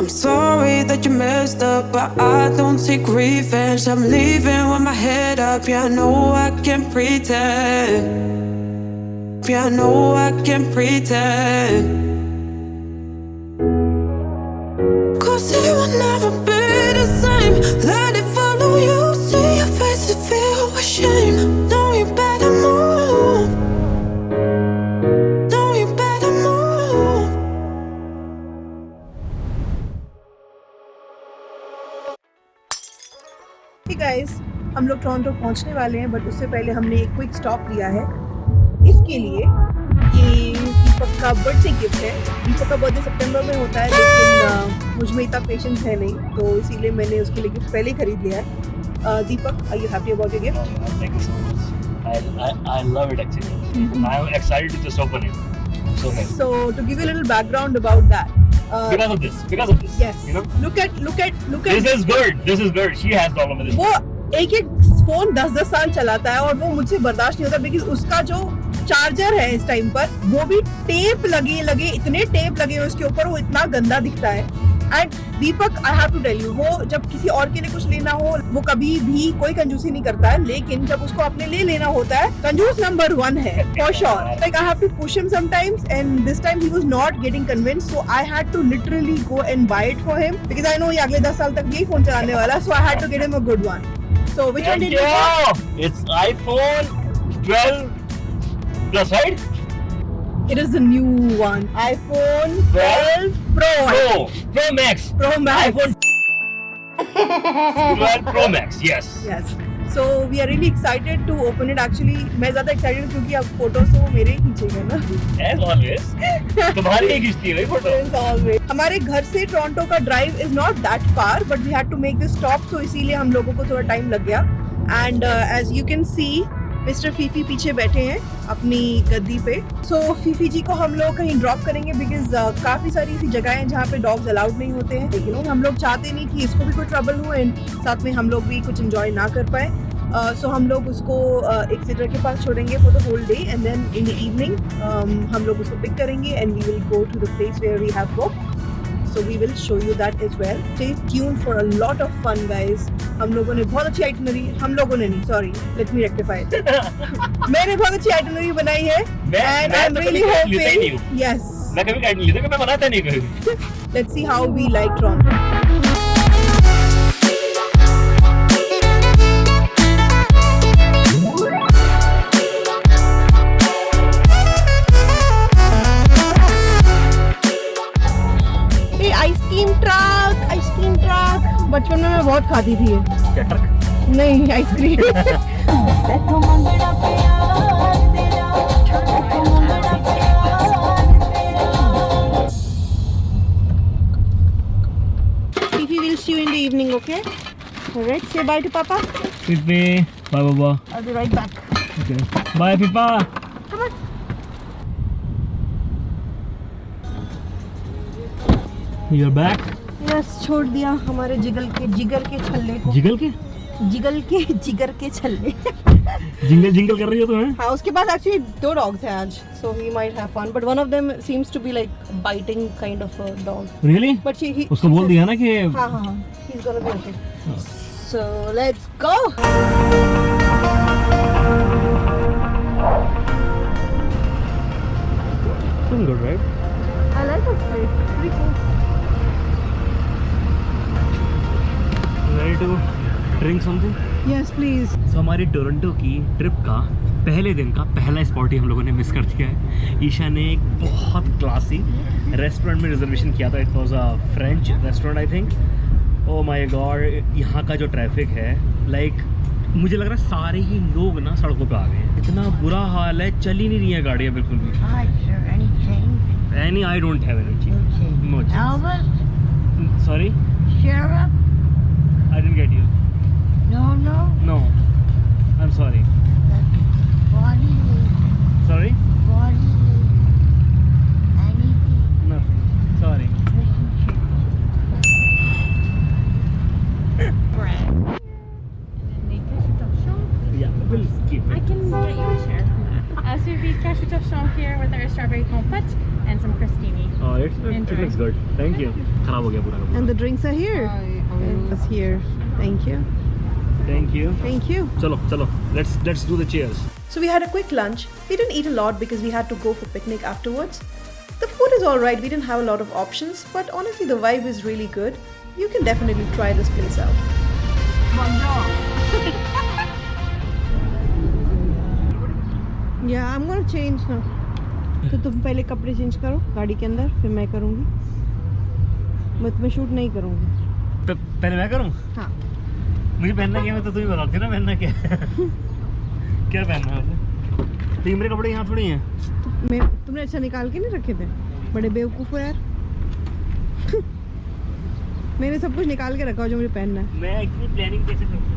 I'm sorry that you messed up, but I don't take revenge. I'm leaving with my head up. Yeah, I know I can pretend. Yeah, I know I can pretend. Cause it will never be the same. Let it follow you. See your face and feel ashamed. No, you better move. No, you better move. Hey guys, हम लोग Toronto पहुंचने वाले हैं, but उससे पहले हमने एक quick stop लिया है इसके लिए। ये दीपक का बर्थडे गिफ्ट है। दीपक का बर्थडे सितंबर में होता है, लेकिन मुझ में इतना पेशेंस है नहीं, तो इसीलिए मैंने उसके लिए गिफ्ट पहले ही खरीद लिया है। Deepak, are you happy about your gift? Thank you so much. I love it actually. I'm excited to just open it. So nice. So to give you a little background about that. Because of this. Yes. You know. Look at. This is good. She has problem with this. वो एक phone 10-10 साल चलाता है और वो मुझसे बर्दाश्त नहीं होता, बिकॉज उसका जो चार्जर है इस टाइम पर, वो भी टेप लगे इतने टेप लगे हुए उसके ऊपर, वो इतना गंदा दिखता है। And Deepak, I have to tell you, वो जब किसी और के लिए कुछ लेना हो, वो कभी भी कोई कंजूसी नहीं करता है, लेकिन जब उसको अपने लिए लेना होता है, कंजूस नंबर 1 है for sure. Like I have to push him sometimes, and this time he was not getting convinced, so I had to literally go and buy it for him, because I know ये अगले 10 साल तक यही phone चलाने वाला है, so I had to get him a good one. So which one did you get? It's iPhone 12 Plus, right? It is the new one, iPhone 12 Pro Max. iPhone 12 Pro Max. Yes. So we are really excited to open it. Actually, मैं ज़्यादा excited हूँ क्योंकि अब photo से वो मेरे ही खींचेगा ना। As always. तुम्हारी ही खींचती है भाई फोटो। As always. हमारे घर से टोरंटो का drive is not that far, but we had to make this stop, so इसीलिए हम लोगों को थोड़ा टाइम लग गया। And as you can see, mister Phi Phi पीछे बैठे हैं अपनी गद्दी पे। सो फीफी जी को हम लोग कहीं ड्रॉप करेंगे, बिकॉज काफ़ी सारी ऐसी जगह हैं जहाँ पे डॉग्स अलाउड नहीं होते हैं, लेकिन हम लोग चाहते नहीं कि इसको भी कोई ट्रबल हो एंड साथ में हम लोग भी कुछ एंजॉय ना कर पाए। सो हम लोग उसको एक सिटर के पास छोड़ेंगे for the whole day, and then in the evening हम लोग उसको पिक करेंगे and we will go to the place where we have booked. So we will show you that as well. Stay tuned for a lot of fun, guys. हम लोगों ने बहुत अच्छी itinerary, let me rectify it. मैंने बहुत अच्छी itinerary बनाई है, and I'm really hoping. Yes. मैं कभी गाइड नहीं लेता, मैं बनाता नहीं कभी। Let's see how we like Toronto. Ice cream truck बचपन में मैं बहुत खाती थी। क्या ट्रक? नहीं, ice cream. Fifi will see you in the evening, okay? Alright, say bye to Papa. Fifi, bye Baba. I'll be right back. Okay. Bye Fifa. Come on. You're back. Yes, छोड़ दिया हमारे जिगर के छल्ले को। जिगर के छल्ले। जिंगल कर रही हो तुम्हें? हाँ, उसके पास एक्चुअली 2 डॉग्स हैं आज, so he might have fun, but one of them seems to be like biting kind of a dog. Really? But he उसको बोल दिया ना कि हाँ, he's gonna be okay. So let's go. Doing good, right? I like this place. Pretty cool. Ready to drink something? Yes, please. So हमारी Toronto की trip का पहले दिन का पहला स्पॉट ही हम लोगों ने मिस कर दिया है। ईशा ने एक बहुत क्लासी रेस्टोरेंट में रिजर्वेशन किया था। It was a French restaurant I think. Oh my God, यहाँ का जो ट्रैफिक है, लाइक मुझे लग रहा है सारे ही लोग ना सड़कों पे आ गए हैं। इतना बुरा हाल है, चल ही नहीं रही है गाड़ियाँ बिल्कुल भी। I don't have any change. No change. Albert, Sorry? Sheriff, I didn't get you. no, No. I'm sorry. body, Sorry? anything, Nothing. Sorry. bread. Yeah, we'll keep I it. can get you a chair. As sous vide cache torchon here with our strawberry compote and some crostini. Oh, it looks good. Thank you. खराब हो गया पूरा का पूरा. And the drinks are here. It's here. Thank you. Thank you. Thank you. चलो. Let's do the cheers. So we had a quick lunch. We didn't eat a lot because we had to go for picnic afterwards. The food is alright. We didn't have a lot of options, but honestly the vibe is really good. You can definitely try this place out. Yeah, I'm gonna change now. तो तुम पहले कपड़े change करो गाड़ी के अंदर, फिर मैं करूँगी. मैं तुम्हें शूट नहीं करूँगी. पहले मैं करूँ? हाँ. मुझे पहनना क्या है तो तुम्हें बताती ना पहनना क्या है. क्या पहनना है आपने? तो मेरे कपड़े यहाँ थोड़ी हैं. तुमने अच्छा निकाल के नहीं रखे थे. बड़े बेवकूफ़ हो यार. मैंने सब कुछ निकाल के रखा हो जो मुझे पहनना है. मैं इतनी प्लानिंग कैसे करता हूँ?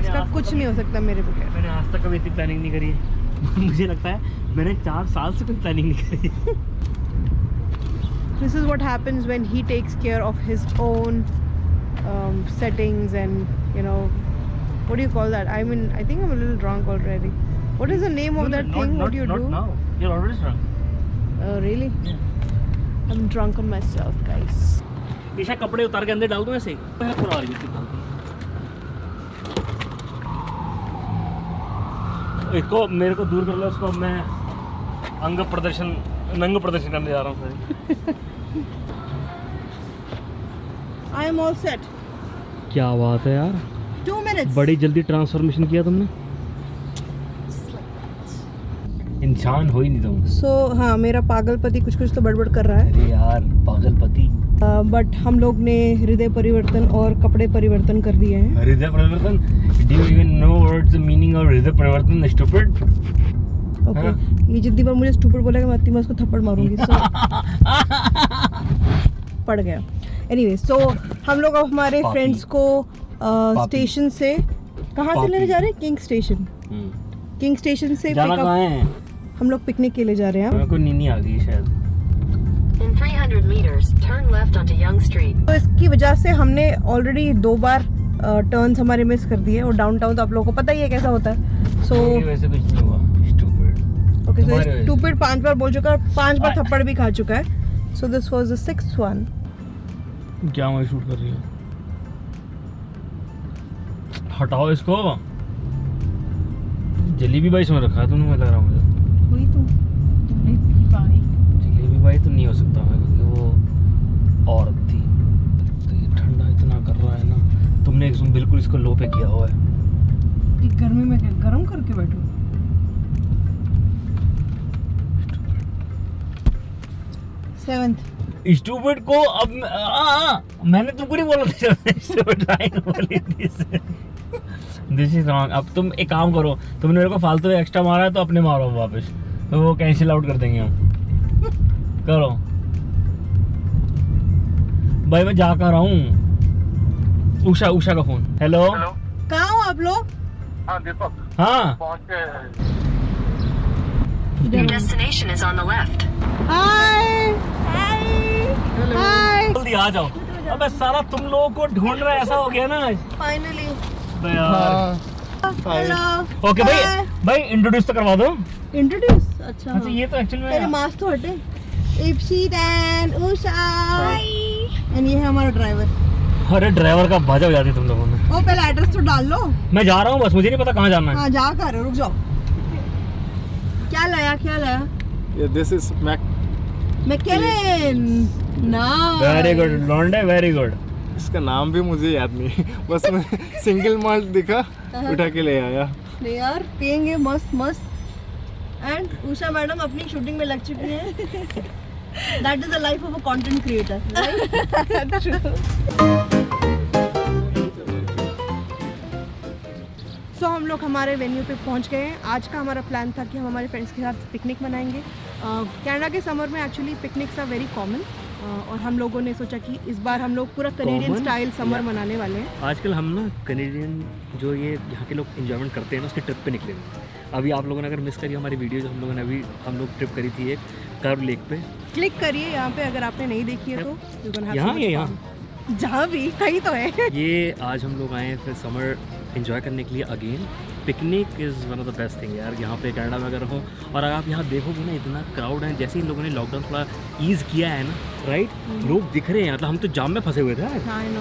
इसका कुछ नहीं हो सकता मेरे बगैर. मैंने आज तक कभी इतनी प्लानिंग नहीं करी है. मुझे लगता है मैंने 4 साल से कोई प्लानिंग नहीं करी. This is what happens when he takes care of his own settings and what do you call that? I mean, I think I'm a little drunk already. What is the name of that thing? What do you do? Not now. You're already drunk. Really? Yeah. I'm drunk on myself, guys. Isha कपड़े उतार के अंदर डाल दूं ऐसे ही. पूरा आ रही है. इसको मेरे को दूर कर लो. इसको मैं नंग प्रदर्शन करने जा रहा हूँ. I am all set. क्या बात है यार. 2 minutes. बड़ी जल्दी ट्रांसफॉर्मेशन किया तुमने. इंसान हो ही नहीं तुम. So हाँ, मेरा पागलपति कुछ तो बड़बड़ कर रहा है. अरे यार पागलपति. बट हम लोग ने हृदय परिवर्तन और कपड़े परिवर्तन कर दिए हैं. हृदय परिवर्तन? Do you even know what's the meaning of हृदय परिवर्तन? Stupid. Okay. ये जितनी बार मुझे स्टूपिड बोलेगा मैं उतनी बार उसको थप्पड़ मारूंगी. पड़ गया. Anyway, so हम लोग अब हमारे फ्रेंड्स को स्टेशन से कहाँ से लेने जा रहे हैं? किंग स्टेशन से जाना कहाँ है? हम लोग पिकनिक के लिए जा रहे हैं. मेरे को नींद आ गई शायद. In 300 meters, turn left onto Young Street. तो इसकी वजह से हमने ऑलरेडी 2 बार टर्न्स हमारे मिस कर दिए और डाउनटाउन तो आप लोगों को पता ही है कैसा होता है. सो वैसे कुछ नहीं हुआ. स्टूपिड. ओके, सो स्टूपिड 5 बार बोल चुका है, 5 बार थप्पड़ भी खा चुका है. So this was the 6th one. क्या मैं शूट कर रही हूँ? हटाओ इसको. जलेबी बाई इसमें रखा है तुमने. मैं लग रहा मुझे वही तो जलेबी बाई तो नहीं हो सकता है क्योंकि वो औरत थी. तो ये ठंडा इतना कर रहा है ना. तुमने एकदम बिल्कुल इसको लो पे किया हुआ है. गर्मी में गरम करके बैठो. सेवंथ स्टूपिड को अब मैंने तुमको नहीं बोला था. स्टूपिड लाइन बोली थी. This is wrong. अब तुम एक काम करो. तुमने मेरे को फालतू एक्स्ट्रा मारा है तो अपने मारो वापस. तो वो कैंसिल आउट कर देंगे हम. करो भाई. मैं जा कर रहा हूँ. उषा का फोन. हेलो. कहाँ हो आप लोग? हाँ. Your destination is on the left. हाय. जल्दी आ जाओ. अबे सारा तुम लोगों को ढूंढ रहा है. ऐसा हो गया ना फाइनली. हेलो. ओके भाई इंट्रोड्यूस तो करवा दो. इंट्रोड्यूस. अच्छा अच्छा ये तो एक्चुअली मेरे में मास्क तो हटे. इप्सित एंड उषा एंड ये है हमारा ड्राइवर. अरे ड्राइवर का बाजा हो जाती तुम लोगों में. ओ पहले एड्रेस तो डाल लो. मैं जा रहा हूँ बस. मुझे नहीं पता कहाँ जाना है. हाँ जा कर रुक जाओ. क्या लाया? This is मैकेलेन. ना वेरी गुड लॉन्डे. Very good. इसका नाम भी मुझे याद नहीं. बस मैं सिंगल माल्ट दिखा उठा के ले आया. नहीं यार पियेंगे मस्त. एंड उषा मैडम अपनी शूटिंग में लग चुकी हैं. That is the life of a content creator. So हम लोग हमारे वेन्यू पे पहुंच गए हैं. आज का हमारा प्लान था कि हम हमारे फ्रेंड्स के साथ पिकनिक मनाएंगे. कनाडा के समर में actually picnics are very common. और हम लोगों ने सोचा कि इस बार हम लोग पूरा कनेडियन स्टाइल समर मनाने वाले हैं. आजकल हम ना कनेडियन जो ये यहाँ के लोग एंजॉयमेंट करते हैं ना उसकी ट्रिप पे निकले. अभी आप लोगों ने अगर मिस करी हमारी वीडियो जो हम लोग ट्रिप करी थी एक कर्व लेक पे. क्लिक करिए यहाँ पे अगर आपने नहीं देखी है तो. यहाँ जहाँ भी कहीं तो है. ये आज हम लोग आए हैं फिर समर एंजॉय करने के लिए again picnic is one of the best thing यार। यहाँ पे कनाडा में अगर हो और अगर आप यहाँ देखोगे ना इतना क्राउड है, जैसे इन लोगों ने लॉकडाउन थोड़ा ईज़ किया है ना, राइट, लोग दिख रहे हैं, मतलब हम तो जाम में फंसे हुए थे,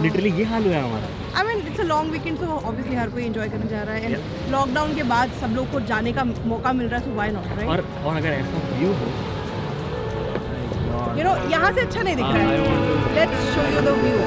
लिटरली ये हाल हुआ है हमारा। I mean it's a long weekend, so obviously हर कोई एंजॉय करने जा रहा है, एंड लॉकडाउन के बाद सब लोग को जाने का मौका मिल रहा है, सो व्हाई नॉट, राइट? और अगर ऐसा व्यू हो, यू नो, यहाँ से अच्छा नहीं दिख रहा है। Let's show you the view.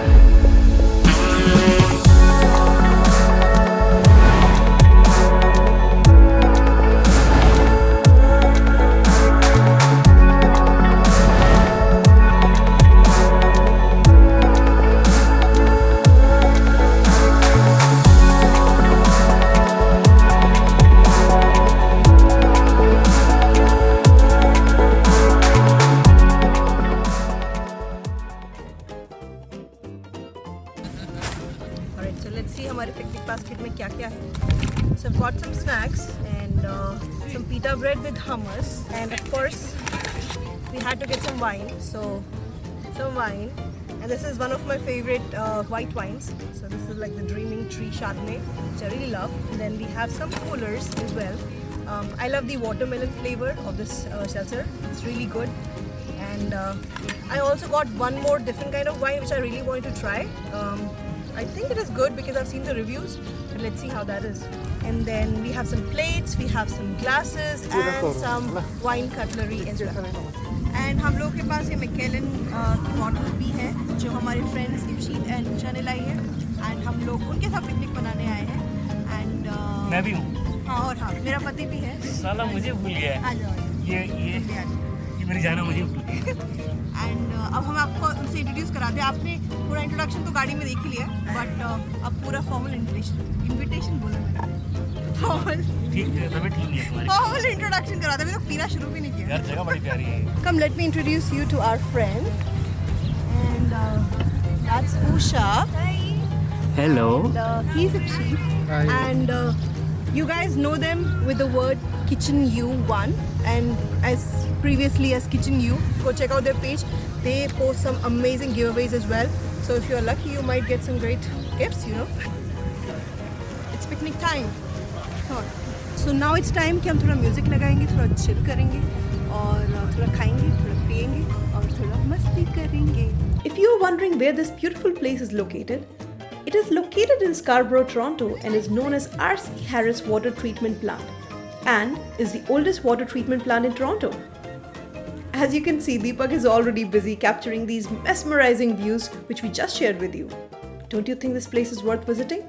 Alright, so let's see हमारे पिकनिक बास्केट में क्या क्या है. So I've got some snacks and some pita bread with hummus, and of course we had to get some wine. So some wine, and this is one of my favorite white wines. So this is like the Dreaming Tree Chardonnay, which I really love. And then we have some coolers as well. I love the watermelon flavor of this seltzer. It's really good. And I also got one more different kind of wine which I really wanted to try. I think it is good because I've seen the reviews, but let's see how that is. And then we have some plates, we have some glasses and some wine cutlery as well. And हम लोग के पास ये McKellen की bottle भी है जो हमारे friends इप्शीन and Isha ने लाई है, एंड हम लोग उनके साथ पिकनिक मनाने आए हैं. एंड मैं भी हूँ। हाँ, और हाँ, मेरा पति भी है. साला मुझे भूल गया है। आ जाओ. ये मेरी जाना मुझे भूल गई। एंड अब हम आपको उनसे इंट्रोड्यूस कराते हैं. आपने पूरा इंट्रोडक्शन तो गाड़ी में देख ही लिया, बट अब पूरा फॉर्मल इन्विटेशन बोला मैंने. फॉर्मल ठीक है, तभी ठीक है तुम्हारी। फॉर्मल इंट्रोडक्शन कराते हैं. मैंने तो पीना शुरू भी नहीं किया. यार जगह बड़ी प्यारी है। Come, let me introduce you to our friend. And that's Usha. Hello. And he's Ipshi. And you guys know them with the word Kitchen U1, and as previously as Kitchen U. Go check out their page. They post some amazing giveaways as well. So if you're lucky, you might get some great gifts, you know. It's picnic time. Come on. So now it's time कि हम थोड़ा music लगाएंगे, थोड़ा chill करेंगे और थोड़ा खाएंगे, थोड़ा पिएंगे और थोड़ा मस्ती करेंगे. If you're wondering where this beautiful place is located, it is located in Scarborough, Toronto, and is known as R.C. Harris Water Treatment Plant, and is the oldest water treatment plant in Toronto. As you can see, Deepak is already busy capturing these mesmerizing views which we just shared with you. Don't you think this place is worth visiting?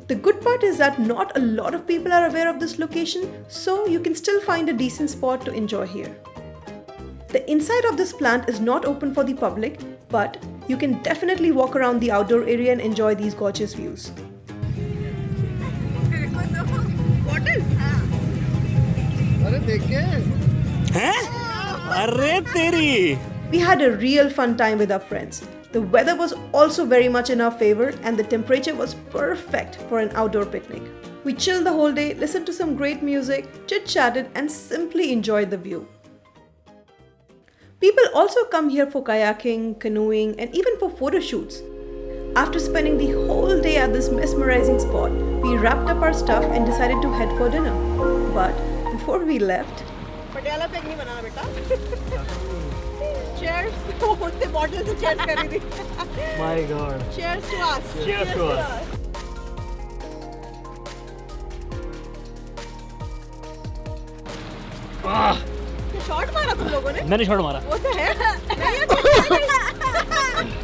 The good part is that not a lot of people are aware of this location, so you can still find a decent spot to enjoy here. The inside of this plant is not open for the public, but you can definitely walk around the outdoor area and enjoy these gorgeous views. अरे देखे हैं? अरे तेरी। We had a real fun time with our friends. The weather was also very much in our favor, and the temperature was perfect for an outdoor picnic. We chilled the whole day, listened to some great music, chit-chatted, and simply enjoyed the view. People also come here for kayaking, canoeing, and even for photo shoots. After spending the whole day at this mesmerizing spot, we wrapped up our stuff and decided to head for dinner. But before we left, Patiala pack नहीं बनाना बेटा. Cheers. उससे bottle से cheers कर रही थी. My God. Cheers to us. Cheers to us. तो shot मारा तुम लोगों ने? मैंने शॉट मारा। वो तो है.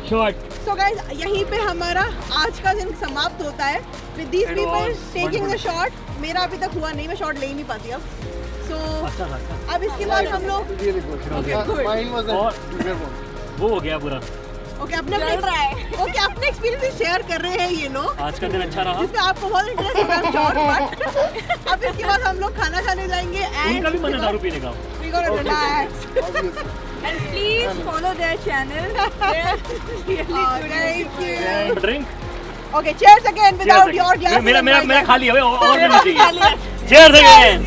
शॉट। So guys, यहीं पे हमारा आज का दिन समाप्त होता है. With these It people was taking the wonderful. shot. मेरा अभी तक हुआ नहीं, मैं शॉट ले ही नहीं पाती अब. So अच्छा था। अब इसके बाद हम लोग really good. Okay, good. Mine was a और- bigger one. वो हो गया पूरा। ओके अपने अपने एक्सपीरियंस शेयर कर रहे हैं ये लोग, आज का दिन अच्छा रहा। जिसमें आपको बहुत इंटरेस्ट है. बट अब इसके बाद हम लोग खाना खाने जाएंगे उनका भी मन है दारू पीने का। we gonna relax. Obviously. And please follow their channel. They're really good. Thank you. And drink. Okay, cheers again without your glass. मेरा खाली है और लेना चाहिए। Cheers again.